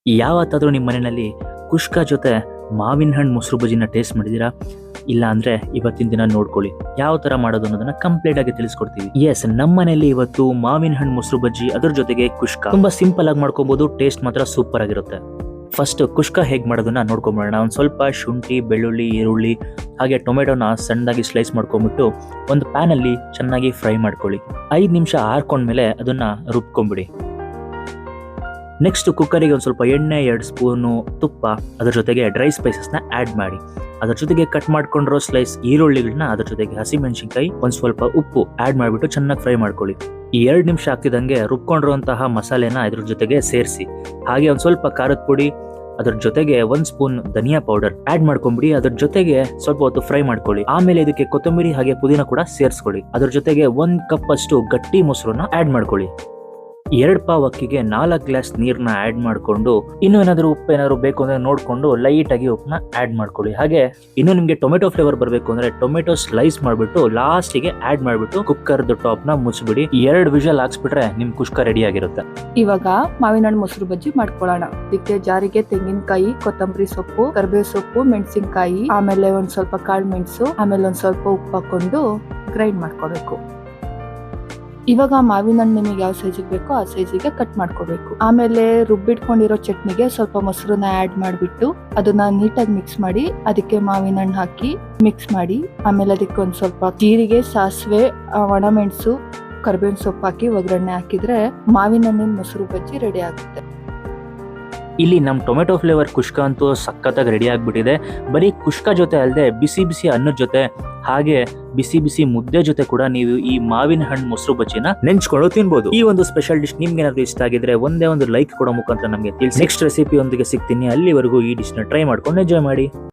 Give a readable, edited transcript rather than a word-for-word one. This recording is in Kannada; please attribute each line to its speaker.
Speaker 1: ಯಾವತ್ತಾದ್ರೂ ನಿಮ್ಮ ಮನೆಯಲ್ಲಿ ಕುಷ್ಕ ಜೊತೆ ಮಾವಿನ ಹಣ್ಣು ಮೊಸರು ಬಜ್ಜಿನ ಟೇಸ್ಟ್ ಮಾಡಿದೀರಾ? ಇಲ್ಲ ಅಂದ್ರೆ ಇವತ್ತಿನ ದಿನ ನೋಡ್ಕೊಳ್ಳಿ ಯಾವ ತರ ಮಾಡೋದು ಅನ್ನೋದನ್ನ ಕಂಪ್ಲೀಟ್ ಆಗಿ ತಿಳಿಸ್ಕೊಡ್ತೀವಿ. ಎಸ್, ನಮ್ಮ ಮನೆಯಲ್ಲಿ ಇವತ್ತು ಮಾವಿನ ಹಣ್ಣು ಮೊಸರು ಬಜ್ಜಿ, ಅದ್ರ ಜೊತೆಗೆ ಕುಷ್ಕ ತುಂಬಾ ಸಿಂಪಲ್ ಆಗಿ ಮಾಡ್ಕೊಬಹುದು. ಟೇಸ್ಟ್ ಮಾತ್ರ ಸೂಪರ್ ಆಗಿರುತ್ತೆ. ಫಸ್ಟ್ ಕುಷ್ಕ ಹೇಗ್ ಮಾಡೋದನ್ನ ನೋಡ್ಕೊಂಬೋಣ. ಒಂದ್ ಸ್ವಲ್ಪ ಶುಂಠಿ, ಬೆಳ್ಳುಳ್ಳಿ, ಈರುಳ್ಳಿ ಹಾಗೆ ಟೊಮೆಟೊನ ಸಣ್ಣದಾಗಿ ಸ್ಲೈಸ್ ಮಾಡ್ಕೊಂಡ್ಬಿಟ್ಟು ಒಂದು ಪ್ಯಾನ್ ಅಲ್ಲಿ ಚೆನ್ನಾಗಿ ಫ್ರೈ ಮಾಡ್ಕೊಳ್ಳಿ. 5 ನಿಮಿಷ ಆರ್ಕೊಂಡ್ಮೇಲೆ ಅದನ್ನ ರುಬ್ಕೊಂಡ್ಬಿಡಿ. ನೆಕ್ಸ್ಟ್ ಕುಕ್ಕರಿಗೆ ಒಂದು ಸ್ವಲ್ಪ ಎಣ್ಣೆ, 2 ಸ್ಪೂನು ತುಪ್ಪ, ಅದ್ರ ಜೊತೆಗೆ ಡ್ರೈ ಸ್ಪೈಸಸ್ನ ಆ್ಯಡ್ ಮಾಡಿ, ಅದ್ರ ಜೊತೆಗೆ ಕಟ್ ಮಾಡ್ಕೊಂಡಿರೋ ಸ್ಲೈಸ್ ಈರುಳ್ಳಿಗಳನ್ನ, ಅದ್ರ ಜೊತೆಗೆ ಹಸಿಮೆಣಸಿನ್ಕಾಯಿ, ಒಂದು ಸ್ವಲ್ಪ ಉಪ್ಪು ಆ್ಯಡ್ ಮಾಡಿಬಿಟ್ಟು ಚೆನ್ನಾಗಿ ಫ್ರೈ ಮಾಡ್ಕೊಳ್ಳಿ. ಈ 2 ನಿಮಿಷ ಆಗ್ತಿದ್ದಂಗೆ ರುಬ್ಕೊಂಡಿರುವಂತಹ ಮಸಾಲೆನ ಇದ್ರ ಜೊತೆಗೆ ಸೇರಿಸಿ, ಹಾಗೆ ಒಂದು ಸ್ವಲ್ಪ ಖಾರದ ಪುಡಿ, ಅದ್ರ ಜೊತೆಗೆ 1 ಸ್ಪೂನ್ ಧನಿಯಾ ಪೌಡರ್ ಆ್ಯಡ್ ಮಾಡ್ಕೊಂಬಿಡಿ. ಅದ್ರ ಜೊತೆಗೆ ಸ್ವಲ್ಪ ಹೊತ್ತು ಫ್ರೈ ಮಾಡ್ಕೊಳ್ಳಿ. ಆಮೇಲೆ ಇದಕ್ಕೆ ಕೊತ್ತಂಬರಿ ಹಾಗೆ ಪುದೀನ ಕೂಡ ಸೇರಿಸ್ಕೊಳ್ಳಿ. ಅದ್ರ ಜೊತೆಗೆ 1 ಕಪ್ ಅಷ್ಟು ಗಟ್ಟಿ ಮೊಸರನ್ನ ಆ್ಯಡ್ ಮಾಡ್ಕೊಳ್ಳಿ. 2 ಪಾವ್ ಅಕ್ಕಿಗೆ 4 ಗ್ಲಾಸ್ ನೀರನ್ನ ಆ್ಯಡ್ ಮಾಡಿಕೊಂಡು, ಇನ್ನೂ ಏನಾದರೂ ಉಪ್ಪು ಏನಾದ್ರು ಬೇಕು ಅಂದ್ರೆ ನೋಡಿಕೊಂಡು ಲೈಟ್ ಆಗಿ ಉಪ್ಪನ್ನ ಆ್ಯಡ್ ಮಾಡ್ಕೊಳ್ಳಿ. ಹಾಗೆ ಇನ್ನು ನಿಮಗೆ ಟೊಮೆಟೊ ಫ್ಲೇವರ್ ಬರಬೇಕು ಅಂದ್ರೆ ಟೊಮೆಟೊ ಸ್ಲೈಸ್ ಮಾಡಿಬಿಟ್ಟು ಲಾಸ್ಟಿಗೆ ಆ್ಯಡ್ ಮಾಡಿಬಿಟ್ಟು ಕುಕ್ಕರ್ದು ಟಾಪ್ನ ಮುಚ್ಚಿಬಿಡಿ. 2 ವಿಷಲ್ ಹಾಕ್ಸ್ಬಿಟ್ರೆ ನಿಮ್ ಕುಷ್ಕ ರೆಡಿ ಆಗಿರುತ್ತೆ.
Speaker 2: ಇವಾಗ ಮಾವಿನ ಹಣ್ಣು ಮೊಸರು ಬಜ್ಜಿ ಮಾಡ್ಕೊಳ್ಳೋಣ. ಇದಕ್ಕೆ ಜಾರಿಗೆ ತೆಂಗಿನಕಾಯಿ, ಕೊತ್ತಂಬರಿ ಸೊಪ್ಪು, ಕರಿಬೇವು ಸೊಪ್ಪು, ಮೆಣಸಿನಕಾಯಿ, ಆಮೇಲೆ ಒಂದ್ ಸ್ವಲ್ಪ ಕಾಳು ಮೆಣಸು, ಆಮೇಲೆ ಒಂದ್ ಸ್ವಲ್ಪ ಉಪ್ಪು ಹಾಕೊಂಡು ಗ್ರೈಂಡ್ ಮಾಡ್ಕೋಬೇಕು. ಇವಾಗ ಮಾವಿನ ಹಣ್ಣು ನಿಮಗೆ ಯಾವ ಸೈಜಿಗೆ ಬೇಕೋ ಆ ಸೈಜಿಗೆ ಕಟ್ ಮಾಡ್ಕೋಬೇಕು. ಆಮೇಲೆ ರುಬ್ಬಿಟ್ಕೊಂಡಿರೋ ಚಟ್ನಿಗೆ ಸ್ವಲ್ಪ ಮೊಸರನ್ನ ಆ್ಯಡ್ ಮಾಡಿಬಿಟ್ಟು ಅದನ್ನ ನೀಟಾಗಿ ಮಿಕ್ಸ್ ಮಾಡಿ, ಅದಕ್ಕೆ ಮಾವಿನ ಹಣ್ಣು ಹಾಕಿ ಮಿಕ್ಸ್ ಮಾಡಿ, ಆಮೇಲೆ ಅದಕ್ಕೆ ಒಂದ್ ಸ್ವಲ್ಪ ಜೀರಿಗೆ, ಸಾಸಿವೆ, ಒಣಮೆಣಸು, ಕರಿಬೇವಿನ ಸೊಪ್ಪು ಹಾಕಿ ಒಗ್ಗರಣೆ ಹಾಕಿದ್ರೆ ಮಾವಿನ ಹಣ್ಣಿನ ಮೊಸರು ಬಜ್ಜಿ ರೆಡಿ ಆಗುತ್ತೆ.
Speaker 1: ಇಲ್ಲಿ ನಮ್ಮ ಟೊಮೆಟೊ ಫ್ಲೇವರ್ ಕುಷ್ಕ ಅಂತೂ ಸಖತ್ತಾಗಿ ರೆಡಿ ಆಗಿಬಿಟ್ಟಿದೆ. ಬರೀ ಕುಷ್ಕ ಜೊತೆ ಅಲ್ಲದೆ ಬಿಸಿ ಬಿಸಿ ಅನ್ನದ ಜೊತೆ ಹಾಗೆ ಬಿಸಿ ಬಿಸಿ ಮುದ್ದೆ ಜೊತೆ ಕೂಡ ನೀವು ಈ ಮಾವಿನ ಹಣ್ಣು ಮೊಸರು ಬಜ್ಜಿನ ನೆಂಚ್ಕೊಂಡು ತಿನ್ಬೋದು. ಈ ಒಂದು ಸ್ಪೆಷಲ್ ಡಿಶ್ ನಿಮ್ಗೆ ಏನಾದ್ರು ಇಷ್ಟ ಆಗಿದ್ರೆ ಒಂದೇ ಒಂದು ಲೈಕ್ ಕೊಡೋ ಮುಖಾಂತರ ನಮಗೆ ತಿಳಿಸಿ. ನೆಕ್ಸ್ಟ್ ರೆಸಿಪಿ ಒಂದಿಗೆ ಸಿಗ್ತೀನಿ. ಅಲ್ಲಿವರೆಗೂ ಈ ಡಿಶ್ ನ ಟ್ರೈ ಮಾಡ್ಕೊಂಡು ಎಂಜಾಯ್ ಮಾಡಿ.